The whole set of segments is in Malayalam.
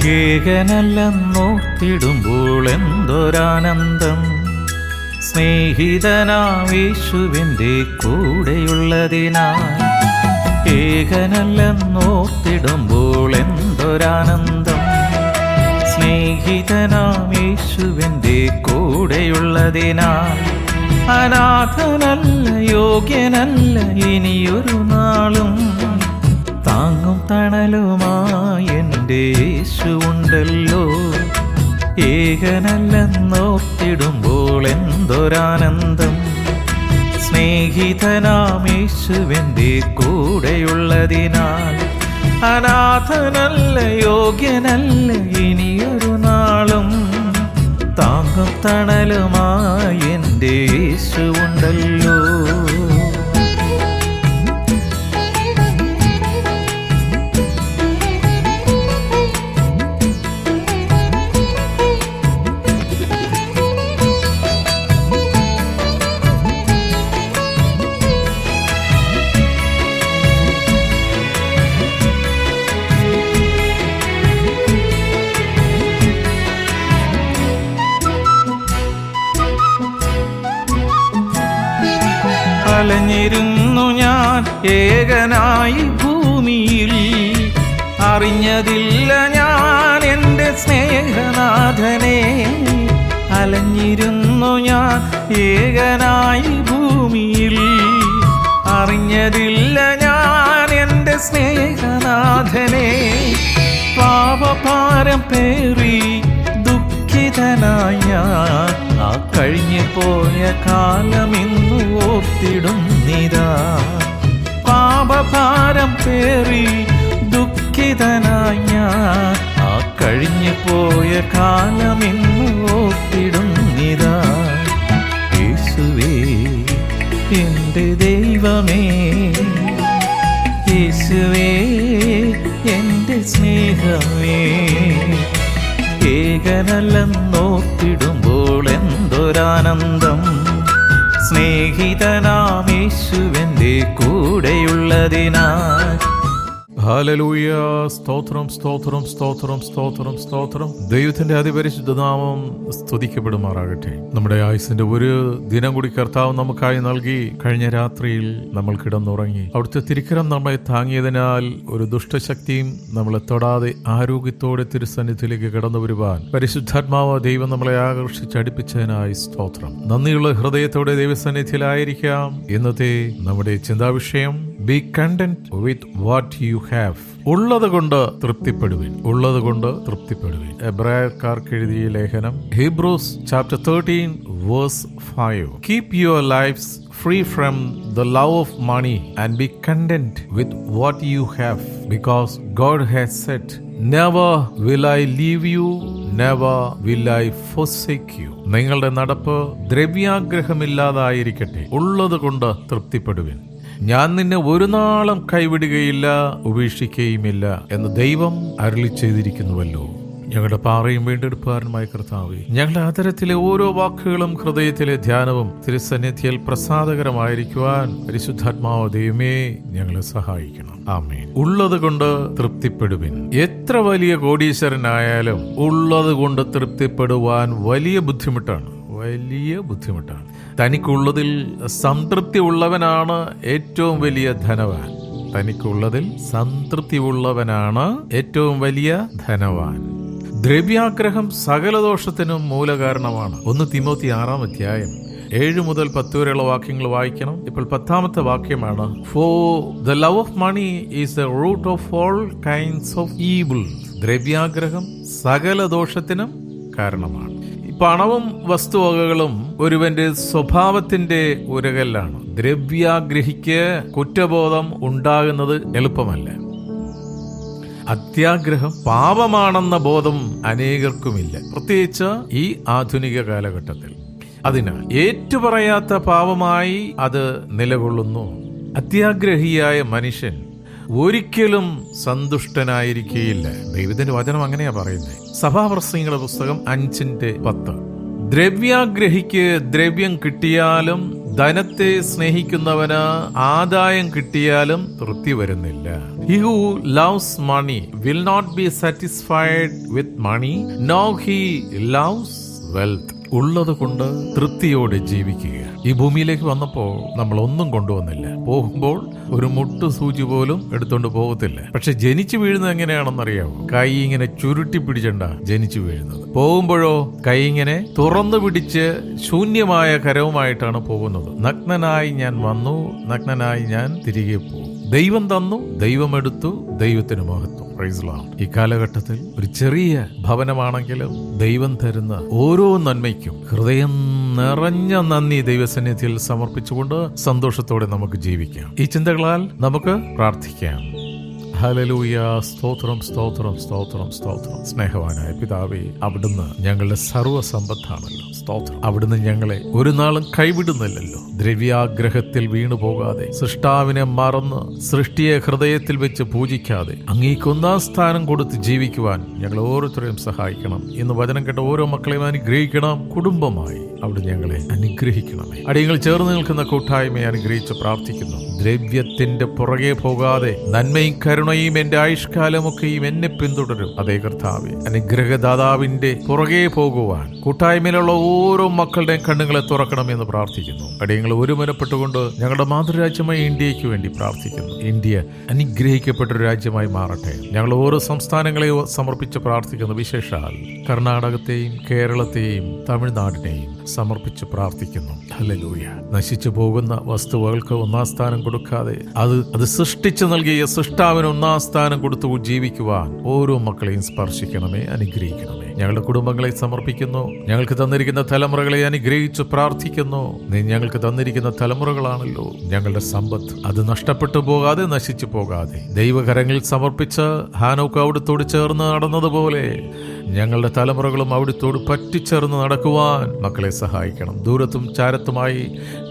ഏകനല്ലെന്നോർത്തിടുമ്പോൾ എന്തൊരാനന്ദം, സ്നേഹിതനാമേശുവിൻ്റെ കൂടെയുള്ളതിനാൽ. ഏകനല്ലെന്നോർത്തിടുമ്പോൾ എന്തൊരാനന്ദം, സ്നേഹിതനാമേശുവിൻ്റെ കൂടെയുള്ളതിനാൽ. അനാഥനല്ല, യോഗ്യനല്ല, ഇനിയൊരു നാളും താങ്ങും തണലുമായി എൻ്റെ യേശുവുണ്ടല്ലോ. ഏകനല്ലെന്നോർത്തിടുമ്പോൾ എന്തൊരാനന്ദം, സ്നേഹിതനാമേശുവിൻ്റെ കൂടെയുള്ളതിനാൽ. അനാഥനല്ല, യോഗ്യനല്ല, ഇനിയൊരു നാളും താങ്ങും തണലുമായി എൻ്റെ യേശുവുണ്ടല്ലോ. അലഞ്ഞിരുന്നു ഞാൻ ഏകനായി ഭൂമിയിൽ, അറിഞ്ഞതില്ല ഞാൻ എൻ്റെ സ്നേഹനാഥനെ. അലഞ്ഞിരുന്നു ഞാൻ ഏകനായി ഭൂമിയിൽ, അറിഞ്ഞതില്ല ഞാൻ എൻ്റെ സ്നേഹനാഥനെ. പാപഭാരം പേറി ദുഃഖിതനായ ഞാൻ ആ കഴിഞ്ഞു പോയ കാലമിന്നു ഓർത്തിടുന്നിതാ. പാപഭാരം പേറി ദുഃഖിതനായ ഞാൻ ആ കഴിഞ്ഞു പോയ കാലമിന്നു ഓർത്തിടുന്നിതാ. യേശുവേ എൻ്റെ ദൈവമേ, യേശുവേ എൻ്റെ സ്നേഹമേ. ഏകനല്ലെന്നോർത്തിടുമ്പോൾ എന്തൊരാനന്ദം, സ്നേഹിതനാമേശുവിൻ്റെ കൂടെയുള്ളതിനാൽ. ഹല്ലേലൂയ. സ്തോത്രം, സ്തോത്രം, സ്തോത്രം, സ്തോത്രം, സ്തോത്രം. ദൈവത്തിന്റെ അതിപരിശുദ്ധ നാമം സ്തുതിക്കപ്പെടുമാറാകട്ടെ. നമ്മുടെ ആയുസിന്റെ ഒരു ദിനം കൂടി കർത്താവ് നമുക്കായി നൽകി. കഴിഞ്ഞ രാത്രിയിൽ നമ്മൾ കിടന്നുറങ്ങി. അവിടുത്തെ തിരുക്കരം നമ്മെ താങ്ങിയതിനാൽ ഒരു ദുഷ്ടശക്തിയും നമ്മളെ തൊടാതെ ആരോഗ്യത്തോടെ തിരുസന്നിധിയിലേക്ക് കടന്നു വരുവാൻ പരിശുദ്ധാത്മാവ് ദൈവം നമ്മളെ ആകർഷിച്ചടിപ്പിച്ചതിനായി സ്തോത്രം. നന്ദിയുള്ള ഹൃദയത്തോടെ ദൈവസന്നിധിയിലായിരിക്കാം. ഇന്നത്തെ നമ്മുടെ ചിന്താവിഷയം be content with what you have. ഉള്ളത് കൊണ്ട് തൃപ്തിപ്പെടുവിൻ, ഉള്ളത് കൊണ്ട് തൃപ്തിപ്പെടുവിൻ. എബ്രായർക്കാർക്ക് എഴുതിയ ലേഖനം Hebrews chapter 13 verse 5. Keep your lifes free from the love of money and be content with what you have, because God has said, never will I leave you, never will I forsake you. നിങ്ങളുടെ നടപ്പ് ദ്രവ്യാഗ്രഹമില്ലാതായിരിക്കട്ടെ, ഉള്ളത് കൊണ്ട് തൃപ്തിപ്പെടുവിൻ. ഞാൻ നിന്നെ ഒരു നാളും കൈവിടുകയില്ല, ഉപേക്ഷിക്കുകയുമില്ല എന്ന് ദൈവം അരുളി ചെയ്തിരിക്കുന്നുവല്ലോ. ഞങ്ങളുടെ പാറയും വീണ്ടെടുപ്പുകാരനുമായ കർത്താവേ, ഞങ്ങളുടെ ആദരത്തിലെ ഓരോ വാക്കുകളും ഹൃദയത്തിലെ ധ്യാനവും തിരുസന്നിധിയിൽ പ്രസാദകരമായിരിക്കുവാൻ പരിശുദ്ധാത്മാവ് ദൈവമേ ഞങ്ങളെ സഹായിക്കണം. ആമേൻ. ഉള്ളത് കൊണ്ട് തൃപ്തിപ്പെടുവിൻ. എത്ര വലിയ കോടീശ്വരനായാലും ഉള്ളത് കൊണ്ട് തൃപ്തിപ്പെടുവാൻ വലിയ ബുദ്ധിമുട്ടാണ്. തനിക്കുള്ളതിൽ സംതൃപ്തി ഉള്ളവനാണ് ഏറ്റവും വലിയ ധനവാൻ. തനിക്കുള്ളതിൽ സംതൃപ്തി ഉള്ളവനാണ് ഏറ്റവും വലിയ ധനവാൻ. ദ്രവ്യാഗ്രഹം സകല ദോഷത്തിനും മൂലകാരണമാണ്. 1 തിമോത്തി 6 അധ്യായം 7 മുതൽ 10 വരെയുള്ള വാക്യങ്ങൾ വായിക്കണം. ഇപ്പോൾ 10ാമത്തെ വാക്യമാണ്. For the love of money is the root of all kinds of evil. ദ്രവ്യാഗ്രഹം സകല ദോഷത്തിനും കാരണമാണ്. പണവും വസ്തുവകകളും ഒരുവന്റെ സ്വഭാവത്തിന്റെ ഉരകല്ലാണ്. ദ്രവ്യാഗ്രഹിക്ക് കുറ്റബോധം ഉണ്ടാകുന്നത് എളുപ്പമല്ല. അത്യാഗ്രഹം പാപമാണെന്ന ബോധം അനേകർക്കുമില്ല, പ്രത്യേകിച്ച് ഈ ആധുനിക കാലഘട്ടത്തിൽ. അതിനാൽ ഏറ്റുപറയാത്ത പാപമായി അത് നിലകൊള്ളുന്നു. അത്യാഗ്രഹിയായ മനുഷ്യൻ ഒരിക്കലും സന്തുഷ്ടനായിരിക്കുകയില്ല. ദൈവത്തിന്റെ വചനം അങ്ങനെയാ പറയുന്നത്. സഭാപ്രസംഗികളുടെ പുസ്തകം 5:10. ദ്രവ്യാഗ്രഹിക്ക് ദ്രവ്യം കിട്ടിയാലും ധനത്തെ സ്നേഹിക്കുന്നവന് ആദായം കിട്ടിയാലും തൃപ്തി വരുന്നില്ല. He who loves money will not be satisfied with money, nor he loves wealth. ഉള്ളത് കൊണ്ട് തൃപ്തിയോടെ ജീവിക്കുക. ഈ ഭൂമിയിലേക്ക് വന്നപ്പോൾ നമ്മൾ ഒന്നും കൊണ്ടുവന്നില്ല. പോകുമ്പോൾ ഒരു മുട്ടു സൂചി പോലും എടുത്തോണ്ട് പോകത്തില്ല. പക്ഷെ ജനിച്ചു വീഴുന്നത് എങ്ങനെയാണെന്നറിയാവോ? കൈ ഇങ്ങനെ ചുരുട്ടി പിടിച്ചണ്ട ജനിച്ചു വീഴുന്നത്. പോകുമ്പോഴോ കൈ ഇങ്ങനെ തുറന്നു പിടിച്ച് ശൂന്യമായ കരവുമായിട്ടാണ് പോകുന്നത്. നഗ്നനായി ഞാൻ വന്നു, നഗ്നനായി ഞാൻ തിരികെ പോകും. ദൈവം തന്നു, ദൈവം എടുത്തു, ദൈവത്തിന് മഹത്വം. Praise Lord. ഈ കാലഘട്ടത്തിൽ ഒരു ചെറിയ ഭവനമാണെങ്കിലും ദൈവം തരുന്ന ഓരോ നന്മയ്ക്കും ഹൃദയം നിറഞ്ഞ നന്ദി ദൈവസന്നിധിയിൽ സമർപ്പിച്ചുകൊണ്ട് സന്തോഷത്തോടെ നമുക്ക് ജീവിക്കാം. ഈ ചിന്തകളാൽ നമുക്ക് പ്രാർത്ഥിക്കാം. ഹല്ലേലൂയ. സ്തോത്രം, സ്തോത്രം, സ്തോത്രം, സ്തോത്രം. സ്നേഹവാനായ പിതാവേ, അവിടുന്ന് ഞങ്ങളുടെ സർവ്വസമ്പത്താണല്ലോ. സ്തോത്രം. അവിടുന്ന് ഞങ്ങളെ ഒരു നാളും കൈവിടുന്നില്ലല്ലോ. ദ്രവ്യാഗ്രഹത്തിൽ വീണു പോകാതെ, സൃഷ്ടാവിനെ മറന്ന് സൃഷ്ടിയെ ഹൃദയത്തിൽ വെച്ച് പൂജിക്കാതെ അങ്ങേക്ക് ഒന്നാം സ്ഥാനം കൊടുത്ത് ജീവിക്കുവാൻ ഞങ്ങൾ ഓരോരുത്തരെയും സഹായിക്കണം. ഇന്ന് വചനം കേട്ട ഓരോ മക്കളെയും അനുഗ്രഹിക്കണം. കുടുംബമായി അവിടെ ഞങ്ങളെ അനുഗ്രഹിക്കണമേ. അടിയങ്ങൾ ചേർന്ന് നിൽക്കുന്ന കൂട്ടായ്മയെ അനുഗ്രഹിച്ച് പ്രാർത്ഥിക്കുന്നു. ദ്രവ്യത്തിന്റെ പുറകെ പോകാതെ നന്മയും കരുണയും എന്റെ ആയുഷ്കാലമൊക്കെയും എന്നെ പിന്തുടരും. അതേ കർത്താവേ, അനുഗ്രഹദാതാവിന്റെ പുറകെ പോകുവാൻ കൂട്ടായ്മയിലുള്ള ഓരോ മക്കളുടെയും കണ്ണുകളെ തുറക്കണമെന്ന് പ്രാർത്ഥിക്കുന്നു. അടിയങ്ങൾ ഒരുമനപ്പെട്ടുകൊണ്ട് ഞങ്ങളുടെ മാതൃരാജ്യമായ ഇന്ത്യക്ക് വേണ്ടി പ്രാർത്ഥിക്കുന്നു. ഇന്ത്യ അനുഗ്രഹിക്കപ്പെട്ടൊരു രാജ്യമായി മാറട്ടെ. ഞങ്ങൾ ഓരോ സംസ്ഥാനങ്ങളെയും സമർപ്പിച്ച് പ്രാർത്ഥിക്കുന്നു. വിശേഷാൽ കർണാടകത്തെയും കേരളത്തെയും തമിഴ്നാടിനെയും സമർപ്പിച്ച് പ്രാർത്ഥിക്കുന്നു. ഹല്ലേലൂയ. നശിച്ചു പോകുന്ന വസ്തുവകൾക്ക് ഒന്നാം സ്ഥാനം കൊടുക്കാതെ അത് സൃഷ്ടിച്ചു നൽകിയ സൃഷ്ടാവിന് ഒന്നാം സ്ഥാനം കൊടുത്തു ജീവിക്കുവാൻ ഓരോ മക്കളെയും സ്പർശിക്കണമേ, അനുഗ്രഹിക്കണമേ. ഞങ്ങളുടെ കുടുംബങ്ങളെ സമർപ്പിക്കുന്നു. ഞങ്ങൾക്ക് തന്നിരിക്കുന്ന തലമുറകളെ അനുഗ്രഹിച്ച് പ്രാർത്ഥിക്കുന്നു. നീ ഞങ്ങൾക്ക് തന്നിരിക്കുന്ന തലമുറകളാണല്ലോ ഞങ്ങളുടെ സമ്പത്ത്. അത് നഷ്ടപ്പെട്ടു പോകാതെ, നശിച്ചു പോകാതെ ദൈവകരങ്ങളിൽ സമർപ്പിച്ച് ഹാനോക്ക് അവിടുത്തോട് ചേർന്ന് നടന്നതുപോലെ ഞങ്ങളുടെ തലമുറകളും അവിടുത്തോട് പറ്റിച്ചേർന്ന് നടക്കുവാൻ മക്കളെ സഹായിക്കണം. ദൂരത്തും ചാരത്തുമായി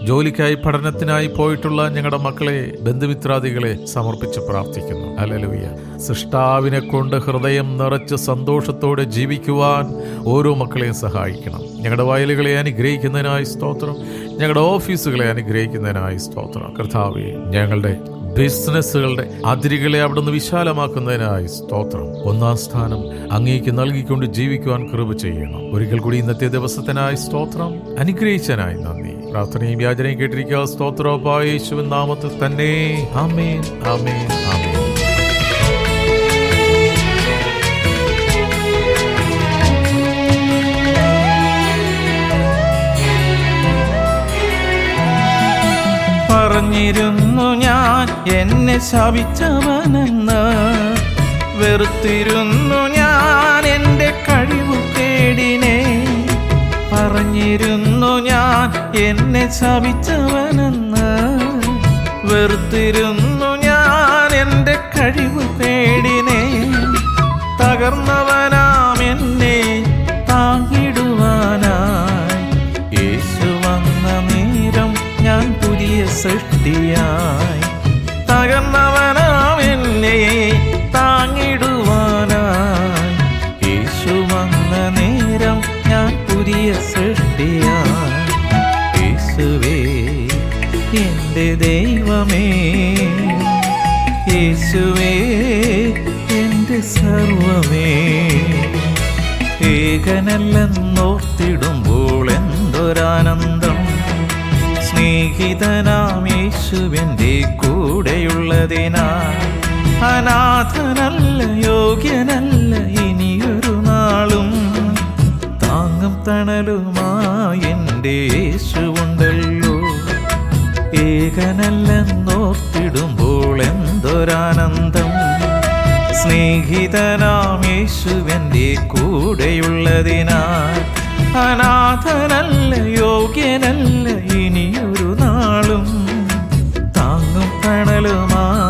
ജോലിക്കായി പഠനത്തിനായി പോയിട്ടുള്ള ഞങ്ങളുടെ മക്കളെ, ബന്ധുമിത്രാദികളെ സമർപ്പിച്ച് പ്രാർത്ഥിക്കുന്നു. ഹല്ലേലൂയ. സൃഷ്ടാവിനെ കൊണ്ട് ഹൃദയം നിറച്ച് സന്തോഷത്തോടെ ജീവിക്കുവാൻ ഓരോ മക്കളെയും സഹായിക്കണം. ഞങ്ങളുടെ വയലുകളെ അനുഗ്രഹിക്കുന്നതിനായി സ്തോത്രം. ഞങ്ങളുടെ ഓഫീസുകളെ അനുഗ്രഹിക്കുന്നതിനായി സ്തോത്രം. കർത്താവേ, ഞങ്ങളുടെ ബിസിനസ്സുകളുടെ അതിരുകളെ അവിടുന്ന് വിശാലമാക്കുന്നതിനായി സ്തോത്രം. ഒന്നാം സ്ഥാനം അങ്ങേക്ക് നൽകിക്കൊണ്ട് ജീവിക്കുവാൻ കൃപ ചെയ്യണം. ഒരിക്കൽ കൂടി ഇന്നത്തെ ദിവസത്തിനായി സ്തോത്രം. അനുഗ്രഹിച്ചനായി നന്ദി. പ്രാർത്ഥനയും യാചനയും കേട്ടിരിക്കുക. സ്തോത്രോപായ യേശുവിൻ നാമത്തിൽ തന്നെ. ആമേൻ, ആമേൻ, ആമേൻ. പറഞ്ഞിരുന്നു ഞാൻ എന്നെ ശപിച്ചവനെന്ന്, വെറുത്തിരുന്നു ഞാൻ എൻ്റെ കഴിവുകേടിനെ. പറഞ്ഞിരുന്നു ഞാൻ എന്നെ ശപിച്ചവനെന്ന്, വെറുത്തിരുന്നു ഞാൻ എൻ്റെ കഴിവുകേടിനെ. തകർന്നവനാം എന്നെ താങ്ങിടുവാനായി യേശു വന്ന നേരം ഞാൻ പുതിയ സൃഷ്ടിയായി. തകർന്നവനാം എന്നെ താങ്ങിടുവാനായി യേശു വന്ന നേരം ഞാൻ പുതിയ സൃഷ്ടിയായി. യേശുവേ എൻ്റെ ദൈവമേ, യേശുവേ എൻ്റെ സർവമേ. ഏകനല്ലെന്നോർത്തിടുമ്പോൾ എന്തൊരാനന്ദം. സ്നേഹിതനാം യേശുവിൻ്റെ കൂടെയുള്ളതിനാൽ അനാഥനല്ല, യോഗ്യനല്ല ഇനിയൊരു നാളും. താങ്ങും തണലുമായി എൻ്റെ യേശുവുണ്ടല്ലോ. ഏകനല്ലെന്നോർത്തിടുമ്പോൾ എന്തൊരാനന്ദം. സ്നേഹിതനാം യേശുവിൻ്റെ കൂടെയുള്ളതിനാൽ അനാഥനല്ല, യോഗ്യനല്ല ഇനിയൊരു നാളും. താങ്ങും തണലുമായി